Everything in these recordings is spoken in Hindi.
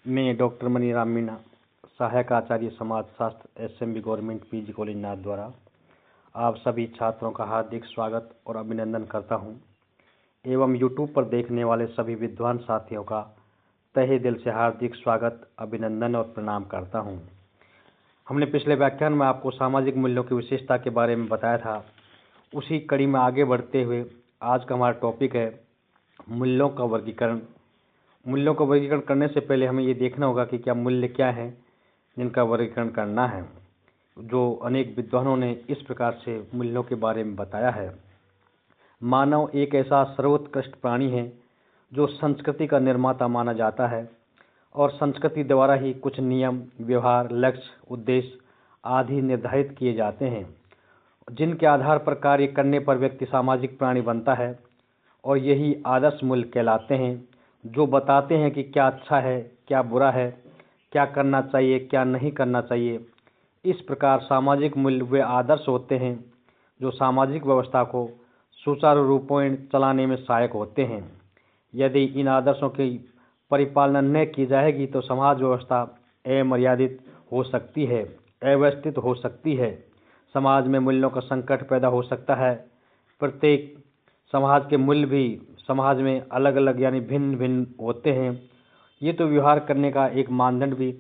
मैं डॉक्टर मनीराम मीणा, सहायक आचार्य समाजशास्त्र, एसएमबी गवर्नमेंट पीजी कॉलेज नाथ द्वारा आप सभी छात्रों का हार्दिक स्वागत और अभिनंदन करता हूं एवं यूट्यूब पर देखने वाले सभी विद्वान साथियों का तहे दिल से हार्दिक स्वागत, अभिनंदन और प्रणाम करता हूं। हमने पिछले व्याख्यान में आपको सामाजिक मूल्यों की विशेषता के बारे में बताया था। उसी कड़ी में आगे बढ़ते हुए आज का हमारा टॉपिक है मूल्यों का वर्गीकरण। मूल्यों का वर्गीकरण करने से पहले हमें ये देखना होगा कि क्या मूल्य क्या है जिनका वर्गीकरण करना है, जो अनेक विद्वानों ने इस प्रकार से मूल्यों के बारे में बताया है। मानव एक ऐसा सर्वोत्कृष्ट प्राणी है जो संस्कृति का निर्माता माना जाता है और संस्कृति द्वारा ही कुछ नियम, व्यवहार, लक्ष्य, उद्देश्य आदि निर्धारित किए जाते हैं, जिनके आधार पर कार्य करने पर व्यक्ति सामाजिक प्राणी बनता है। और यही आदर्श मूल्य कहलाते हैं, जो बताते हैं कि क्या अच्छा है, क्या बुरा है, क्या करना चाहिए, क्या नहीं करना चाहिए। इस प्रकार सामाजिक मूल्य वे आदर्श होते हैं जो सामाजिक व्यवस्था को सुचारू रूप से चलाने में सहायक होते हैं। यदि इन आदर्शों की परिपालना न की जाएगी तो समाज व्यवस्था अमर्यादित हो सकती है, अव्यवस्थित हो सकती है। समाज में मूल्यों का संकट पैदा हो सकता है। प्रत्येक समाज के मूल्य भी समाज में अलग अलग यानी भिन्न भिन्न होते हैं। ये तो व्यवहार करने का एक मानदंड भी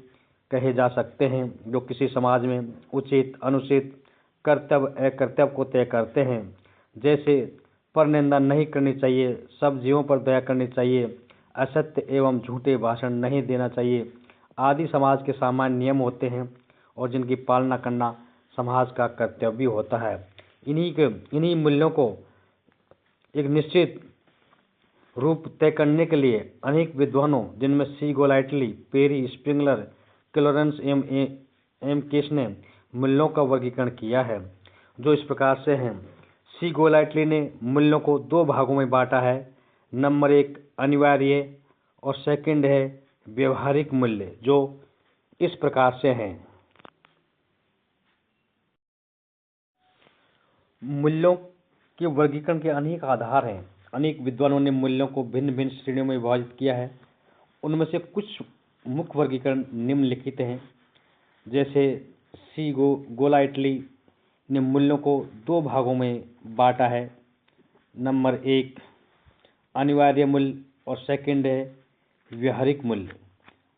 कहे जा सकते हैं, जो किसी समाज में उचित, अनुचित, कर्तव्य, अकर्तव्य को तय करते हैं। जैसे परनिंदा नहीं करनी चाहिए, सब जीवों पर दया करनी चाहिए, असत्य एवं झूठे भाषण नहीं देना चाहिए आदि समाज के सामान्य नियम होते हैं और जिनकी पालना करना समाज का कर्तव्य भी होता है। इन्हीं मूल्यों को एक निश्चित रूप तय करने के लिए अनेक विद्वानों, जिनमें सी गोलाइटली, पेरी, स्प्रिंगलर, क्लोरेंस एम केस ने मूल्यों का वर्गीकरण किया है, जो इस प्रकार से हैं। सी गोलाइटली ने मूल्यों को दो भागों में बांटा है। नंबर 1 अनिवार्य और सेकंड है व्यवहारिक मूल्य, जो इस प्रकार से हैं। मूल्यों के वर्गीकरण के अनेक आधार हैं। अनेक विद्वानों ने मूल्यों को भिन्न भिन्न श्रेणियों में विभाजित किया है। उनमें से कुछ मुख्य वर्गीकरण निम्नलिखित हैं। जैसे सी गोलाइटली ने मूल्यों को दो भागों में बांटा है। नंबर 1 अनिवार्य मूल्य और सेकंड है व्यवहारिक मूल्य।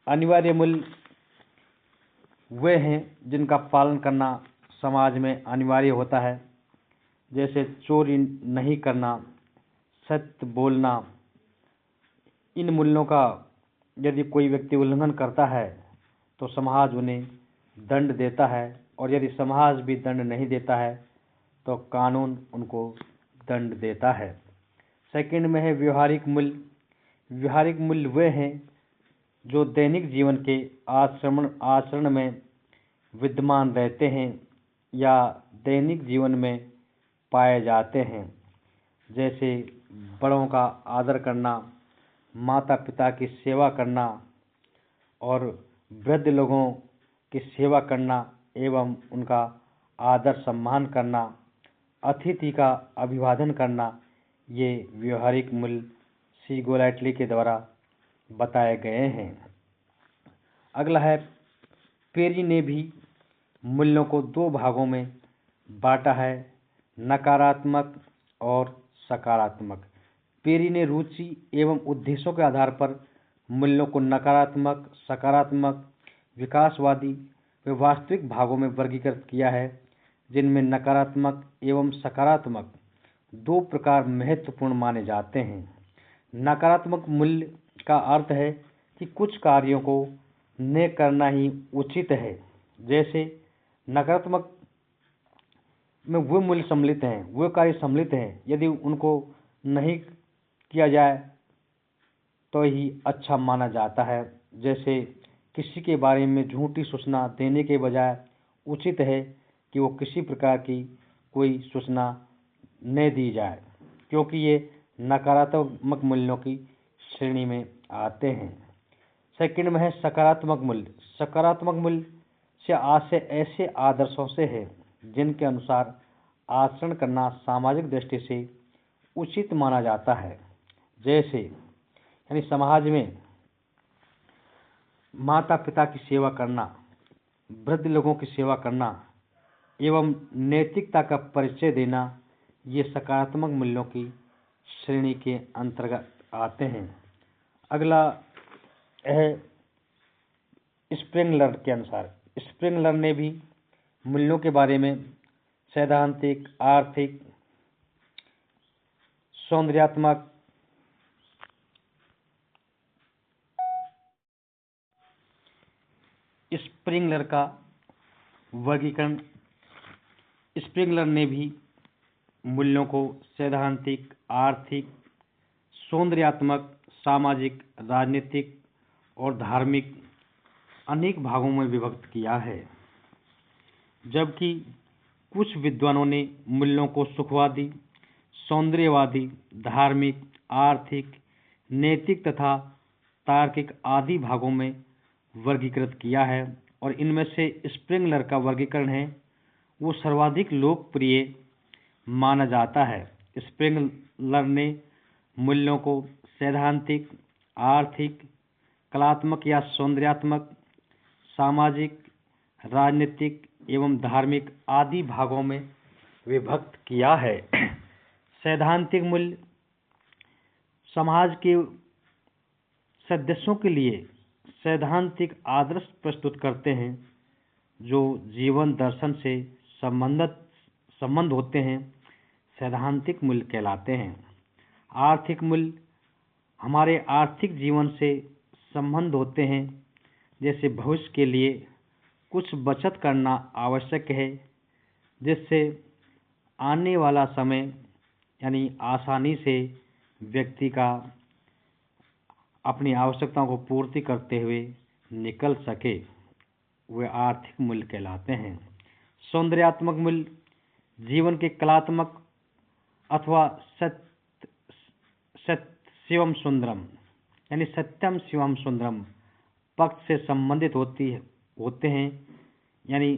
अनिवार्य मूल्य वे हैं जिनका पालन करना समाज में अनिवार्य होता है, जैसे चोरी नहीं करना, सत्य बोलना। इन मूल्यों का यदि कोई व्यक्ति उल्लंघन करता है तो समाज उन्हें दंड देता है, और यदि समाज भी दंड नहीं देता है तो कानून उनको दंड देता है। सेकंड में है व्यवहारिक मूल्य। व्यवहारिक मूल्य वे हैं जो दैनिक जीवन के आचरण में विद्यमान रहते हैं या दैनिक जीवन में पाए जाते हैं, जैसे बड़ों का आदर करना, माता पिता की सेवा करना और वृद्ध लोगों की सेवा करना एवं उनका आदर सम्मान करना, अतिथि का अभिवादन करना। ये व्यवहारिक मूल्य सी गोलाइटली के द्वारा बताए गए हैं। अगला है पेरी ने भी मूल्यों को दो भागों में बांटा है, नकारात्मक और सकारात्मक। पेरी ने रुचि एवं उद्देश्यों के आधार पर मूल्यों को नकारात्मक, सकारात्मक, विकासवादी व वास्तविक भागों में वर्गीकृत किया है, जिनमें नकारात्मक एवं सकारात्मक दो प्रकार महत्वपूर्ण माने जाते हैं। नकारात्मक मूल्य का अर्थ है कि कुछ कार्यों को न करना ही उचित है। जैसे नकारात्मक में वो मूल्य सम्मिलित हैं, वो कार्य सम्मिलित हैं, यदि उनको नहीं किया जाए तो ही अच्छा माना जाता है। जैसे किसी के बारे में झूठी सूचना देने के बजाय उचित है कि वो किसी प्रकार की कोई सूचना न दी जाए, क्योंकि ये नकारात्मक मूल्यों की श्रेणी में आते हैं। सेकंड में है सकारात्मक मूल्य। सकारात्मक मूल्य से आशय ऐसे आदर्शों से है जिनके अनुसार आचरण करना सामाजिक दृष्टि से उचित माना जाता है। जैसे यानी समाज में माता पिता की सेवा करना, वृद्ध लोगों की सेवा करना एवं नैतिकता का परिचय देना, ये सकारात्मक मूल्यों की श्रेणी के अंतर्गत आते हैं। अगला है स्प्रिंगलर के अनुसार। स्प्रिंगलर ने भी मूल्यों के बारे में सैद्धांतिक, आर्थिक, सौंदर्यात्मक, स्प्रिंगलर का वर्गीकरण स्प्रिंगलर ने भी मूल्यों को सैद्धांतिक, आर्थिक, सौंदर्यात्मक, सामाजिक, राजनीतिक और धार्मिक अनेक भागों में विभक्त किया है, जबकि कुछ विद्वानों ने मूल्यों को सुखवादी, सौंदर्यवादी, धार्मिक, आर्थिक, नैतिक तथा तार्किक आदि भागों में वर्गीकृत किया है। और इनमें से स्प्रिंगलर का वर्गीकरण है वो सर्वाधिक लोकप्रिय माना जाता है। स्प्रिंगलर ने मूल्यों को सैद्धांतिक, आर्थिक, कलात्मक या सौंदर्यात्मक, सामाजिक, राजनीतिक एवं धार्मिक आदि भागों में विभक्त किया है। सैद्धांतिक मूल्य समाज के सदस्यों के लिए सैद्धांतिक आदर्श प्रस्तुत करते हैं जो जीवन दर्शन से संबंध होते हैं, सैद्धांतिक मूल्य कहलाते हैं। आर्थिक मूल्य हमारे आर्थिक जीवन से संबंध होते हैं, जैसे भविष्य के लिए कुछ बचत करना आवश्यक है जिससे आने वाला समय यानी आसानी से व्यक्ति का अपनी आवश्यकताओं को पूर्ति करते हुए निकल सके, वे आर्थिक मूल्य कहलाते हैं। सौंदर्यात्मक मूल्य जीवन के कलात्मक अथवा शिवम सुंदरम यानी सत्यम शिवम सुंदरम पक्ष से संबंधित होते हैं, यानी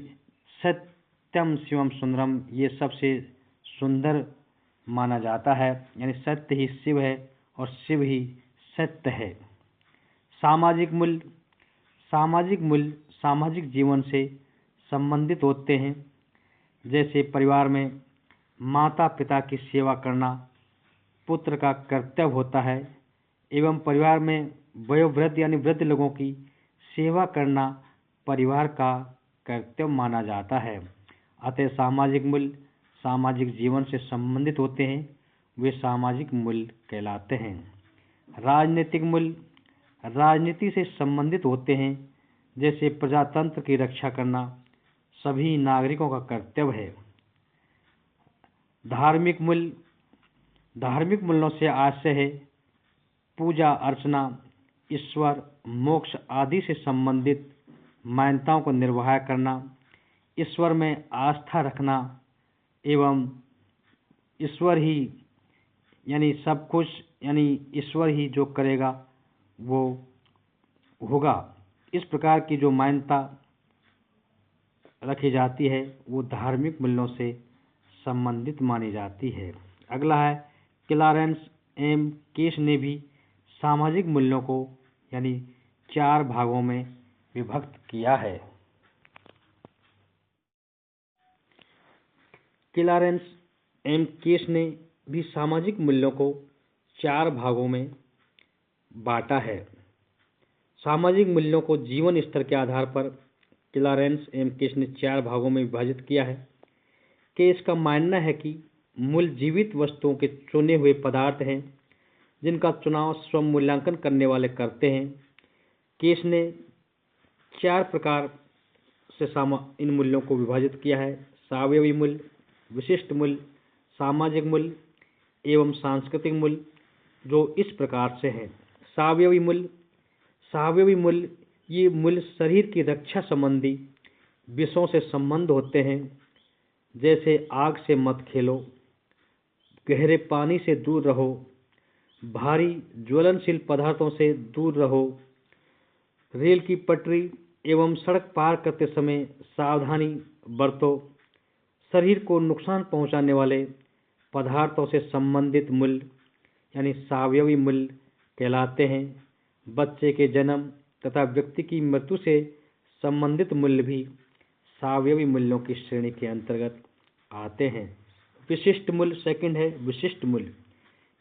सत्यम शिवम सुंदरम ये सबसे सुंदर माना जाता है, यानी सत्य ही शिव है और शिव ही सत्य है। सामाजिक मूल्य सामाजिक जीवन से संबंधित होते हैं, जैसे परिवार में माता पिता की सेवा करना पुत्र का कर्तव्य होता है एवं परिवार में वयोवृद्ध यानी वृद्ध लोगों की सेवा करना परिवार का कर्तव्य माना जाता है। अतः सामाजिक मूल्य सामाजिक जीवन से संबंधित होते हैं, वे सामाजिक मूल्य कहलाते हैं। राजनीतिक मूल्य राजनीति से संबंधित होते हैं, जैसे प्रजातंत्र की रक्षा करना सभी नागरिकों का कर्तव्य है। धार्मिक मूल्यों से आशय है पूजा अर्चना, ईश्वर, मोक्ष आदि से संबंधित मान्यताओं को निर्वाह करना, ईश्वर में आस्था रखना एवं ईश्वर ही यानी सब कुछ यानी ईश्वर ही जो करेगा वो होगा, इस प्रकार की जो मान्यता रखी जाती है वो धार्मिक मूल्यों से संबंधित मानी जाती है। अगला है क्लारेंस एम केस ने भी सामाजिक मूल्यों को यानी 4 भागों में विभक्त किया है। क्लारेंस एम केस ने भी सामाजिक मूल्यों को 4 भागों में बांटा है। सामाजिक मूल्यों को जीवन स्तर के आधार पर क्लारेंस एम केस ने 4 भागों में विभाजित किया है। केस का मानना है कि मूल्य जीवित वस्तुओं के चुने हुए पदार्थ हैं जिनका चुनाव स्वयं मूल्यांकन करने वाले करते हैं। केस ने 4 प्रकार से इन मूल्यों को विभाजित किया है: सावयवी मूल्य, विशिष्ट मूल्य, सामाजिक मूल्य एवं सांस्कृतिक मूल्य, जो इस प्रकार से हैं। सावयवी मूल्य ये मूल्य शरीर की रक्षा संबंधी विषयों से संबंध होते हैं, जैसे आग से मत खेलो, गहरे पानी से दूर रहो, भारी ज्वलनशील पदार्थों से दूर रहो, रेल की पटरी एवं सड़क पार करते समय सावधानी बरतो, शरीर को नुकसान पहुंचाने वाले पदार्थों से संबंधित मूल्य यानी सावयवी मूल्य कहलाते हैं। बच्चे के जन्म, तथा व्यक्ति की मृत्यु से संबंधित मूल्य भी सावयवी मूल्यों की श्रेणी के अंतर्गत आते हैं। विशिष्ट मूल्य सेकंड है विशिष्ट मूल्य।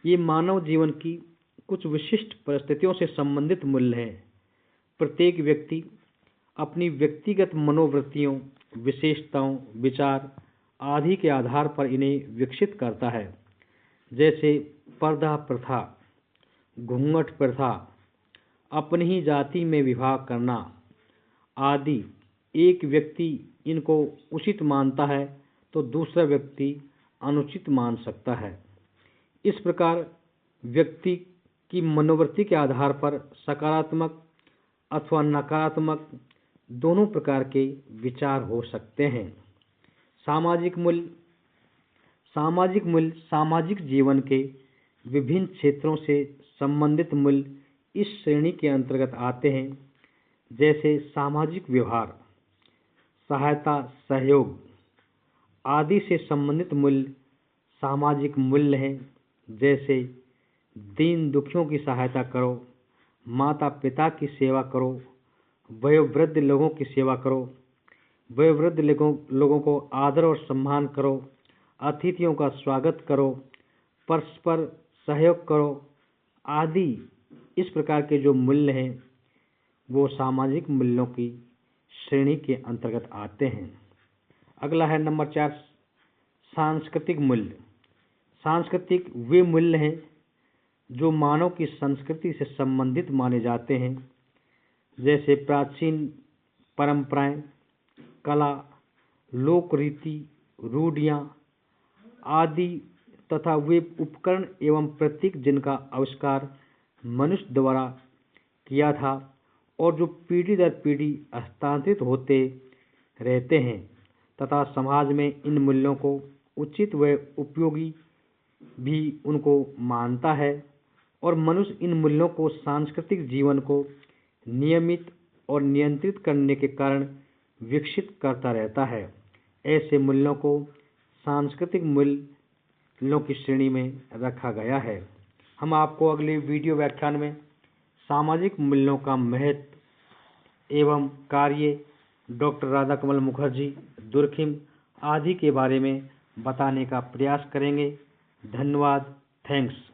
ये मानव जीवन की कुछ विशिष्ट परिस्थितियों से संबंधित मूल्य हैं। प्रत्येक व्यक्ति अपनी व्यक्तिगत मनोवृत्तियों, विशेषताओं, विचार आदि के आधार पर इन्हें विकसित करता है। जैसे पर्दा प्रथा, घूंघट प्रथा, अपनी ही जाति में विवाह करना आदि। एक व्यक्ति इनको उचित मानता है तो दूसरा व्यक्ति अनुचित मान सकता है। इस प्रकार व्यक्ति की मनोवृत्ति के आधार पर सकारात्मक अथवा नकारात्मक दोनों प्रकार के विचार हो सकते हैं। सामाजिक मूल्य। सामाजिक मूल्य सामाजिक जीवन के विभिन्न क्षेत्रों से संबंधित मूल्य इस श्रेणी के अंतर्गत आते हैं। जैसे सामाजिक व्यवहार, सहायता, सहयोग आदि से संबंधित मूल्य सामाजिक मूल्य हैं। जैसे दीन दुखियों की सहायता करो, माता पिता की सेवा करो, वयोवृद्ध लोगों की सेवा करो, वयोवृद्ध लोगों को आदर और सम्मान करो, अतिथियों का स्वागत करो, परस्पर सहयोग करो आदि। इस प्रकार के जो मूल्य हैं वो सामाजिक मूल्यों की श्रेणी के अंतर्गत आते हैं। अगला है नंबर 4 सांस्कृतिक मूल्य। सांस्कृतिक वे मूल्य हैं जो मानव की संस्कृति से संबंधित माने जाते हैं। जैसे प्राचीन परंपराएं, कला, लोक रीति, रूढ़ियाँ आदि तथा वे उपकरण एवं प्रतीक जिनका आविष्कार मनुष्य द्वारा किया था और जो पीढ़ी दर पीढ़ी हस्तांतरित होते रहते हैं तथा समाज में इन मूल्यों को उचित व उपयोगी भी उनको मानता है और मनुष्य इन मूल्यों को सांस्कृतिक जीवन को नियमित और नियंत्रित करने के कारण विकसित करता रहता है। ऐसे मूल्यों को सांस्कृतिक मूल्यों की श्रेणी में रखा गया है। हम आपको अगले वीडियो व्याख्यान में सामाजिक मूल्यों का महत्व एवं कार्य डॉक्टर राधाकमल मुखर्जी, दुर्खिम आदि के बारे में बताने का प्रयास करेंगे। धन्यवाद। थैंक्स।